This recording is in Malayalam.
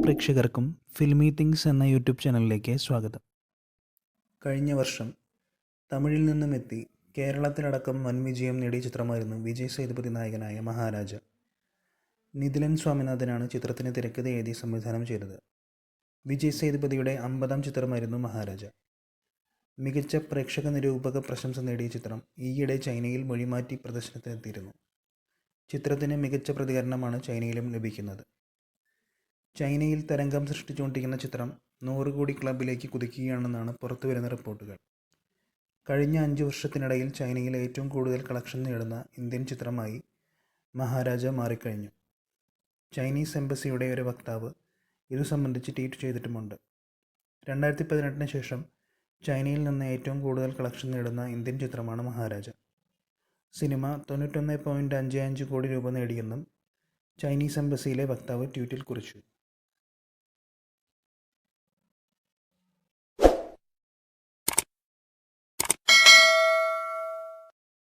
പ്രേക്ഷകർക്കും ഫിൽമി തിങ്സ് എന്ന യൂട്യൂബ് ചാനലിലേക്ക് സ്വാഗതം. കഴിഞ്ഞ വർഷം തമിഴിൽ നിന്നും എത്തി കേരളത്തിലടക്കം വൻ വിജയം നേടിയ ചിത്രമായിരുന്നു വിജയ് സേതുപതി നായകനായ മഹാരാജ. നിതിലൻ സ്വാമിനാഥനാണ് ചിത്രത്തിന് തിരക്കഥ എഴുതി സംവിധാനം ചെയ്തത്. വിജയ് സേതുപതിയുടെ 50ാം ചിത്രമായിരുന്നു മഹാരാജ. മികച്ച പ്രേക്ഷക നിരൂപക പ്രശംസ നേടിയ ചിത്രം ഈയിടെ ചൈനയിൽ മൊഴിമാറ്റി പ്രദർശനത്തിനെത്തിയിരുന്നു. ചിത്രത്തിന് മികച്ച പ്രതികരണമാണ് ചൈനയിലും ലഭിക്കുന്നത്. ചൈനയിൽ തരംഗം സൃഷ്ടിച്ചുകൊണ്ടിരിക്കുന്ന ചിത്രം 100 കോടി ക്ലബിലേക്ക് കുതിക്കുകയാണെന്നാണ് പുറത്തുവരുന്ന റിപ്പോർട്ടുകൾ. കഴിഞ്ഞ 5 വർഷത്തിനിടയിൽ ചൈനയിൽ ഏറ്റവും കൂടുതൽ കളക്ഷൻ നേടുന്ന ഇന്ത്യൻ ചിത്രമായി മഹാരാജ മാറിക്കഴിഞ്ഞു. ചൈനീസ് എംബസിയുടെ ഒരു വക്താവ് ഇതു സംബന്ധിച്ച് ട്വീറ്റ് ചെയ്തിട്ടുമുണ്ട്. 2018 ശേഷം ചൈനയിൽ നിന്ന് ഏറ്റവും കൂടുതൽ കളക്ഷൻ നേടുന്ന ഇന്ത്യൻ ചിത്രമാണ് മഹാരാജ. സിനിമ 91.55 കോടി രൂപ നേടിയെന്നും ചൈനീസ് എംബസിയിലെ വക്താവ് ട്വീറ്റിൽ കുറിച്ചു.